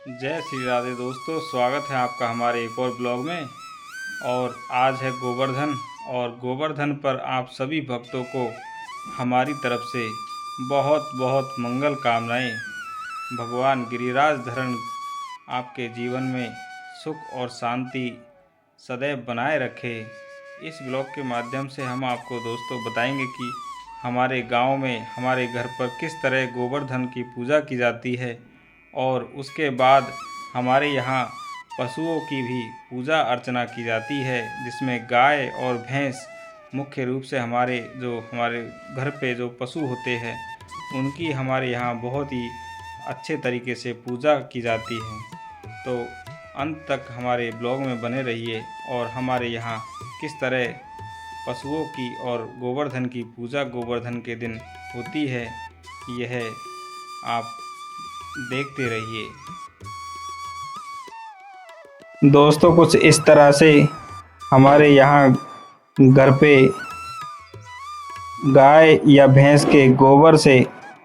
जय श्री राधे दोस्तों, स्वागत है आपका हमारे एक और ब्लॉग में। और आज है गोवर्धन, और गोवर्धन पर आप सभी भक्तों को हमारी तरफ से बहुत बहुत मंगल कामनाएं। भगवान गिरिराज धरण आपके जीवन में सुख और शांति सदैव बनाए रखे। इस ब्लॉग के माध्यम से हम आपको दोस्तों बताएंगे कि हमारे गांव में, हमारे घर पर किस तरह गोवर्धन की पूजा की जाती है, और उसके बाद हमारे यहाँ पशुओं की भी पूजा अर्चना की जाती है, जिसमें गाय और भैंस मुख्य रूप से हमारे घर पे जो पशु होते हैं उनकी हमारे यहाँ बहुत ही अच्छे तरीके से पूजा की जाती है। तो अंत तक हमारे ब्लॉग में बने रहिए और हमारे यहाँ किस तरह पशुओं की और गोवर्धन की पूजा गोवर्धन के दिन होती है, यह आप देखते रहिए। दोस्तों, कुछ इस तरह से हमारे यहाँ घर पे गाय या भैंस के गोबर से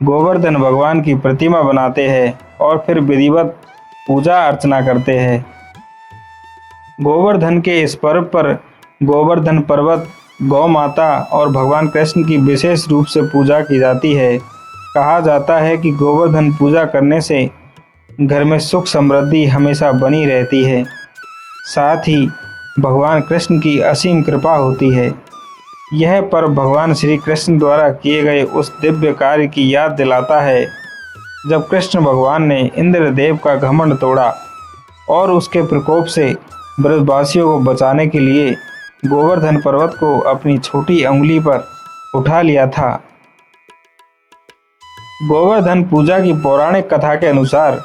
गोवर्धन भगवान की प्रतिमा बनाते हैं और फिर विधिवत पूजा अर्चना करते हैं। गोवर्धन के इस पर्व पर गोवर्धन पर्वत, गौ माता और भगवान कृष्ण की विशेष रूप से पूजा की जाती है। कहा जाता है कि गोवर्धन पूजा करने से घर में सुख समृद्धि हमेशा बनी रहती है, साथ ही भगवान कृष्ण की असीम कृपा होती है। यह पर्व भगवान श्री कृष्ण द्वारा किए गए उस दिव्य कार्य की याद दिलाता है जब कृष्ण भगवान ने इंद्रदेव का घमंड तोड़ा और उसके प्रकोप से ब्रजवासियों को बचाने के लिए गोवर्धन पर्वत को अपनी छोटी अंगुली पर उठा लिया था। गोवर्धन पूजा की पौराणिक कथा के अनुसार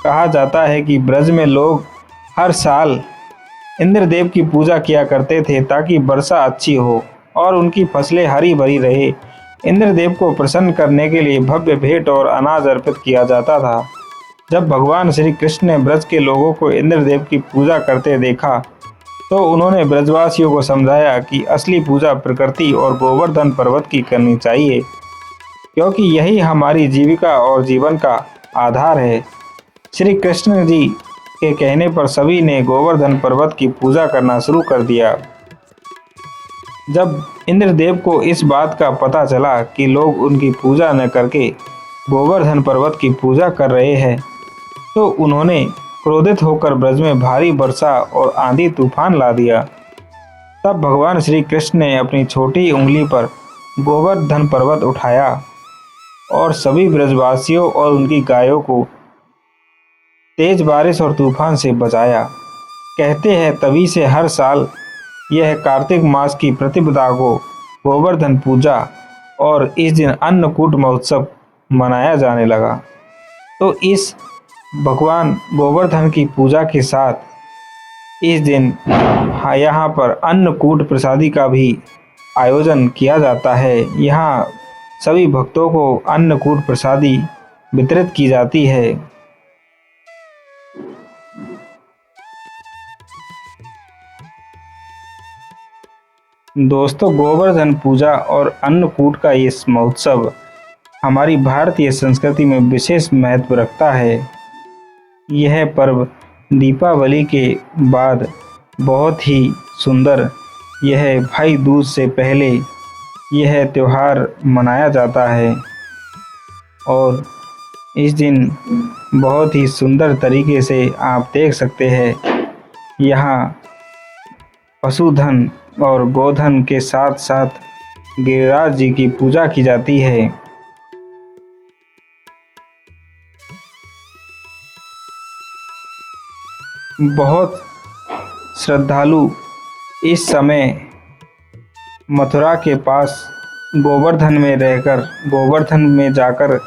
कहा जाता है कि ब्रज में लोग हर साल इंद्रदेव की पूजा किया करते थे ताकि वर्षा अच्छी हो और उनकी फसलें हरी भरी रहे। इंद्रदेव को प्रसन्न करने के लिए भव्य भेंट और अनाज अर्पित किया जाता था। जब भगवान श्री कृष्ण ने ब्रज के लोगों को इंद्रदेव की पूजा करते देखा तो उन्होंने ब्रजवासियों को समझाया कि असली पूजा प्रकृति और गोवर्धन पर्वत की करनी चाहिए, क्योंकि यही हमारी जीविका और जीवन का आधार है। श्री कृष्ण जी के कहने पर सभी ने गोवर्धन पर्वत की पूजा करना शुरू कर दिया। जब इंद्रदेव को इस बात का पता चला कि लोग उनकी पूजा न करके गोवर्धन पर्वत की पूजा कर रहे हैं, तो उन्होंने क्रोधित होकर ब्रज में भारी वर्षा और आंधी तूफान ला दिया। तब भगवान श्री कृष्ण ने अपनी छोटी उंगली पर गोवर्धन पर्वत उठाया और सभी ब्रजवासियों और उनकी गायों को तेज बारिश और तूफान से बचाया। कहते हैं तभी से हर साल यह कार्तिक मास की प्रतिपदा को गोवर्धन पूजा और इस दिन अन्नकूट महोत्सव मनाया जाने लगा। तो इस भगवान गोवर्धन की पूजा के साथ इस दिन यहाँ पर अन्नकूट प्रसादी का भी आयोजन किया जाता है। यहाँ सभी भक्तों को अन्नकूट प्रसादी वितरित की जाती है। दोस्तों, गोवर्धन पूजा और अन्नकूट का इस महोत्सव हमारी भारतीय संस्कृति में विशेष महत्व रखता है। यह पर्व दीपावली के बाद बहुत ही सुंदर, यह भाई दूज से पहले यह त्यौहार मनाया जाता है और इस दिन बहुत ही सुंदर तरीके से आप देख सकते हैं, यहाँ पशुधन और गोधन के साथ साथ गिरिराज जी की पूजा की जाती है। बहुत श्रद्धालु इस समय मथुरा के पास गोवर्धन में रहकर, गोवर्धन में जाकर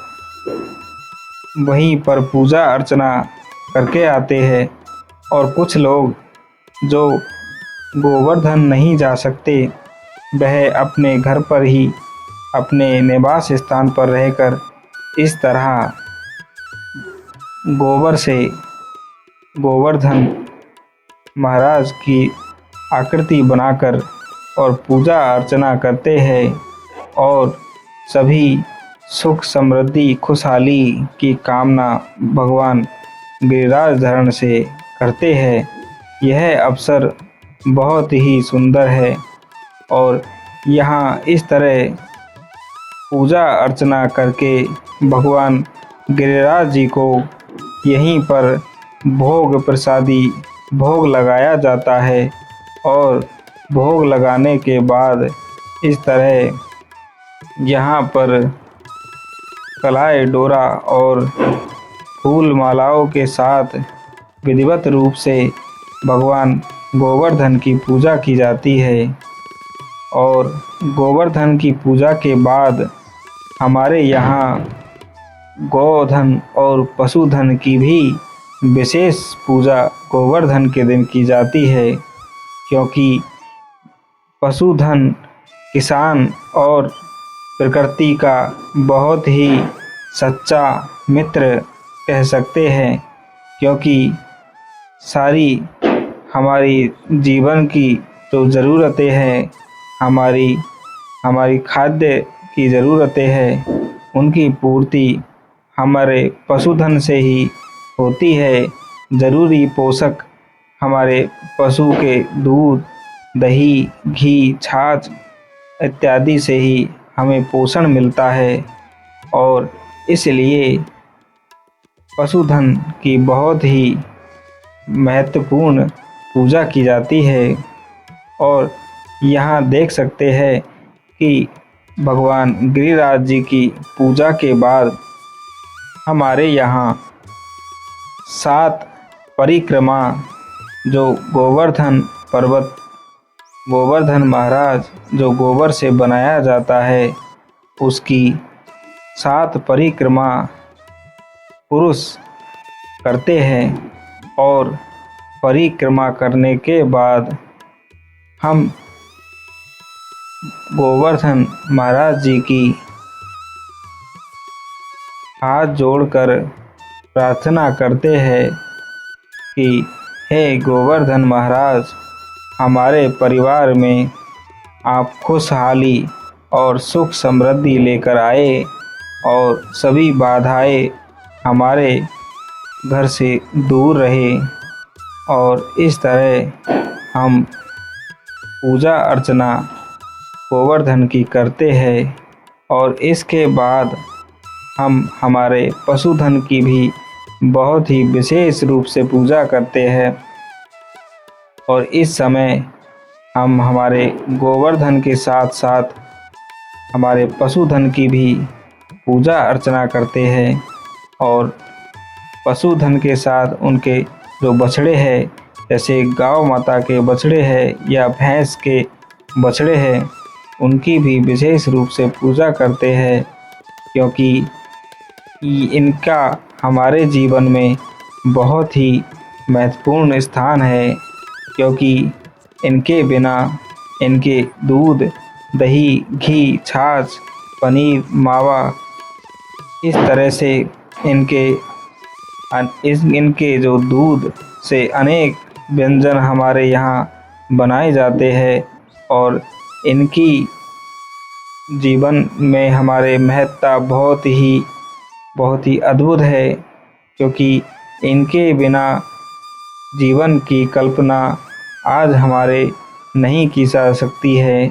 वहीं पर पूजा अर्चना करके आते हैं, और कुछ लोग जो गोवर्धन नहीं जा सकते वह अपने घर पर ही, अपने निवास स्थान पर रहकर इस तरह गोबर से गोवर्धन महाराज की आकृति बनाकर और पूजा अर्चना करते हैं और सभी सुख समृद्धि खुशहाली की कामना भगवान गिरिराज धरण से करते हैं। यह अवसर बहुत ही सुंदर है और यहाँ इस तरह पूजा अर्चना करके भगवान गिरिराज जी को यहीं पर भोग प्रसादी भोग लगाया जाता है और भोग लगाने के बाद इस तरह यहाँ पर कलाई डोरा और फूल मालाओं के साथ विधिवत रूप से भगवान गोवर्धन की पूजा की जाती है। और गोवर्धन की पूजा के बाद हमारे यहाँ गोधन और पशुधन की भी विशेष पूजा गोवर्धन के दिन की जाती है, क्योंकि पशुधन किसान और प्रकृति का बहुत ही सच्चा मित्र कह सकते हैं, क्योंकि सारी हमारी जीवन की जो ज़रूरतें हैं, हमारी खाद्य की ज़रूरतें हैं, उनकी पूर्ति हमारे पशुधन से ही होती है। ज़रूरी पोषक हमारे पशु के दूध, दही, घी, छाछ इत्यादि से ही हमें पोषण मिलता है और इसलिए पशुधन की बहुत ही महत्वपूर्ण पूजा की जाती है। और यहाँ देख सकते हैं कि भगवान गिरिराज जी की पूजा के बाद हमारे यहाँ 7 परिक्रमा जो गोवर्धन पर्वत, गोवर्धन महाराज जो गोबर से बनाया जाता है, उसकी 7 परिक्रमा पुरुष करते हैं और परिक्रमा करने के बाद हम गोवर्धन महाराज जी की हाथ जोड़कर प्रार्थना करते हैं कि हे गोवर्धन महाराज, हमारे परिवार में आप खुशहाली और सुख समृद्धि लेकर आए और सभी बाधाएं हमारे घर से दूर रहे। और इस तरह हम पूजा अर्चना गोवर्धन की करते हैं और इसके बाद हम हमारे पशुधन की भी बहुत ही विशेष रूप से पूजा करते हैं। और इस समय हम हमारे गोवर्धन के साथ साथ हमारे पशुधन की भी पूजा अर्चना करते हैं और पशुधन के साथ उनके जो बछड़े हैं, जैसे गौ माता के बछड़े हैं या भैंस के बछड़े हैं, उनकी भी विशेष रूप से पूजा करते हैं, क्योंकि इनका हमारे जीवन में बहुत ही महत्वपूर्ण स्थान है। क्योंकि इनके बिना इनके दूध, दही, घी, छाछ, पनीर, मावा इस तरह से इनके जो दूध से अनेक व्यंजन हमारे यहाँ बनाए जाते हैं और इनकी जीवन में हमारे महत्ता बहुत ही अद्भुत है। क्योंकि इनके बिना जीवन की कल्पना आज हमारे नहीं की जा सकती है,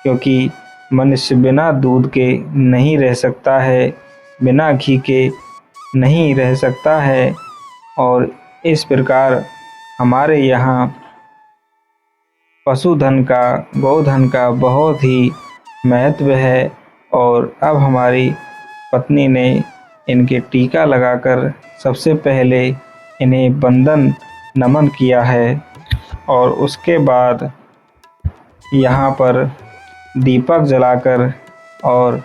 क्योंकि मनुष्य बिना दूध के नहीं रह सकता है, बिना घी के नहीं रह सकता है। और इस प्रकार हमारे यहाँ पशुधन का, गोधन का बहुत ही महत्व है। और अब हमारी पत्नी ने इनके टीका लगाकर सबसे पहले इन्हें वंदन नमन किया है और उसके बाद यहाँ पर दीपक जलाकर और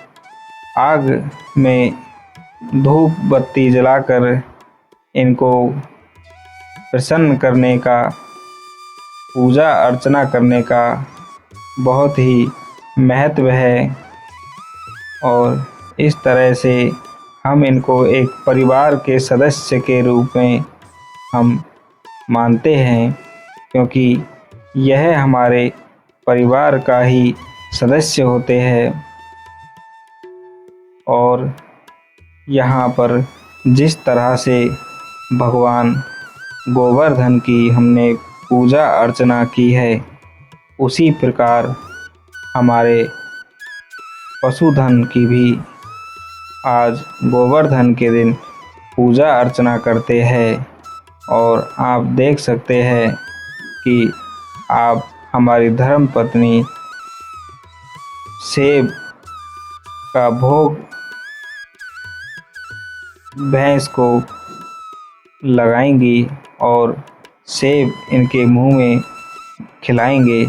आग में धूप बत्ती जलाकर इनको प्रसन्न करने का, पूजा अर्चना करने का बहुत ही महत्व है। और इस तरह से हम इनको एक परिवार के सदस्य के रूप में हम मानते हैं, क्योंकि यह हमारे परिवार का ही सदस्य होते हैं। और यहाँ पर जिस तरह से भगवान गोवर्धन की हमने पूजा अर्चना की है, उसी प्रकार हमारे पशुधन की भी आज गोवर्धन के दिन पूजा अर्चना करते हैं। और आप देख सकते हैं कि आप हमारी धर्म पत्नी सेब का भोग भैंस को लगाएंगी और सेब इनके मुंह में खिलाएंगे।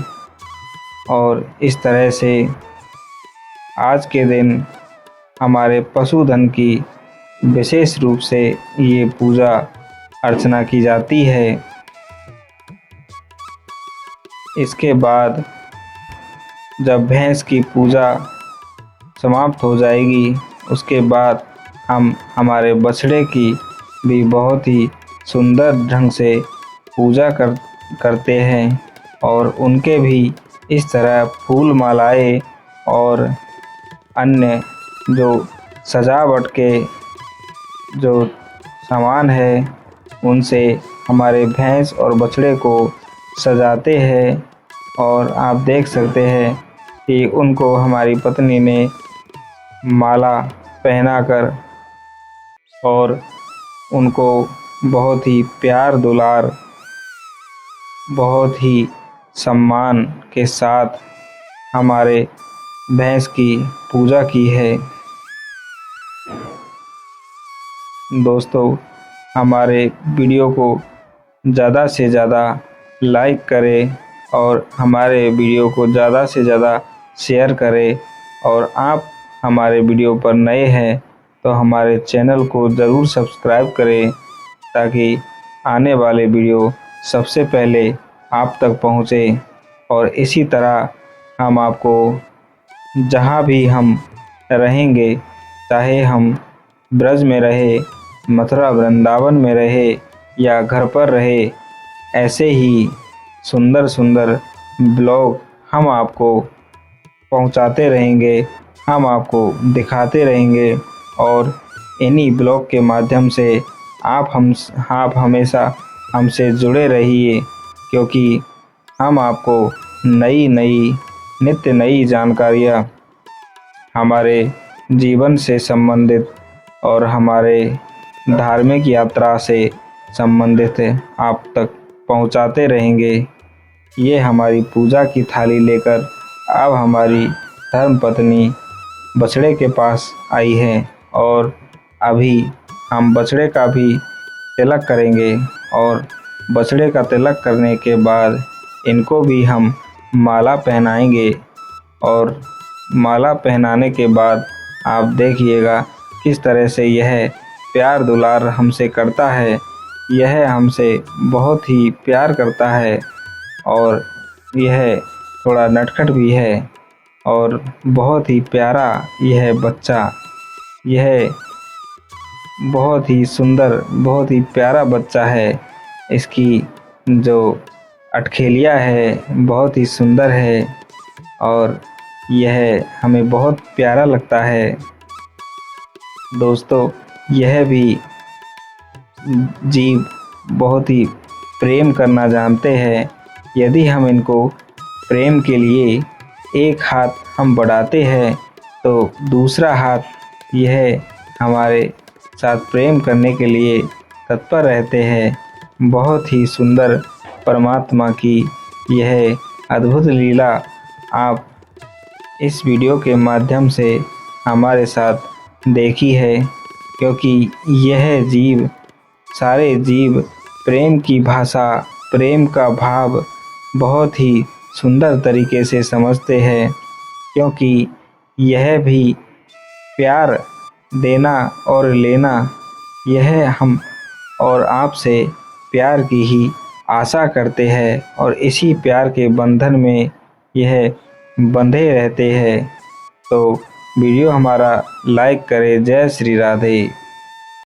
और इस तरह से आज के दिन हमारे पशुधन की विशेष रूप से ये पूजा अर्चना की जाती है। इसके बाद जब भैंस की पूजा समाप्त हो जाएगी, उसके बाद हम हमारे बछड़े की भी बहुत ही सुंदर ढंग से पूजा करते हैं और उनके भी इस तरह फूल मालाएं और अन्य जो सजावट के जो सामान है उनसे हमारे भैंस और बछड़े को सजाते हैं। और आप देख सकते हैं कि उनको हमारी पत्नी ने माला पहनाकर और उनको बहुत ही प्यार दुलार, बहुत ही सम्मान के साथ हमारे भैंस की पूजा की है। दोस्तों, हमारे वीडियो को ज़्यादा से ज़्यादा लाइक करें और हमारे वीडियो को ज़्यादा से ज़्यादा शेयर करें। और आप हमारे वीडियो पर नए हैं तो हमारे चैनल को ज़रूर सब्सक्राइब करें, ताकि आने वाले वीडियो सबसे पहले आप तक पहुँचे। और इसी तरह हम आपको जहाँ भी हम रहेंगे, चाहे हम ब्रज में रहे, मथुरा वृंदावन में रहे या घर पर रहे, ऐसे ही सुंदर सुंदर ब्लॉग हम आपको पहुंचाते रहेंगे, हम आपको दिखाते रहेंगे। और इन्हीं ब्लॉग के माध्यम से आप हमेशा हमसे जुड़े रहिए, क्योंकि हम आपको नई नई नित्य नई जानकारियाँ हमारे जीवन से संबंधित और हमारे धार्मिक यात्रा से संबंधित आप तक पहुंचाते रहेंगे। ये हमारी पूजा की थाली लेकर अब हमारी धर्मपत्नी बछड़े के पास आई है और अभी हम बछड़े का भी तिलक करेंगे। और बछड़े का तिलक करने के बाद इनको भी हम माला पहनाएंगे। और माला पहनाने के बाद आप देखिएगा किस तरह से यह प्यार दुलार हमसे करता है। यह हमसे बहुत ही प्यार करता है और यह थोड़ा नटखट भी है और बहुत ही प्यारा यह बच्चा, यह बहुत ही सुंदर, बहुत ही प्यारा बच्चा है। इसकी जो अठखेलिया है बहुत ही सुंदर है और यह हमें बहुत प्यारा लगता है। दोस्तों, यह भी जीव बहुत ही प्रेम करना जानते हैं। यदि हम इनको प्रेम के लिए एक हाथ हम बढ़ाते हैं तो दूसरा हाथ यह हमारे साथ प्रेम करने के लिए तत्पर रहते हैं। बहुत ही सुंदर परमात्मा की यह अद्भुत लीला आप इस वीडियो के माध्यम से हमारे साथ देखी है, क्योंकि यह जीव, सारे जीव प्रेम की भाषा, प्रेम का भाव बहुत ही सुंदर तरीके से समझते हैं। क्योंकि यह भी प्यार देना और लेना, यह हम और आपसे प्यार की ही आशा करते हैं और इसी प्यार के बंधन में यह बंधे रहते हैं। तो वीडियो हमारा लाइक करें। जय श्री राधे।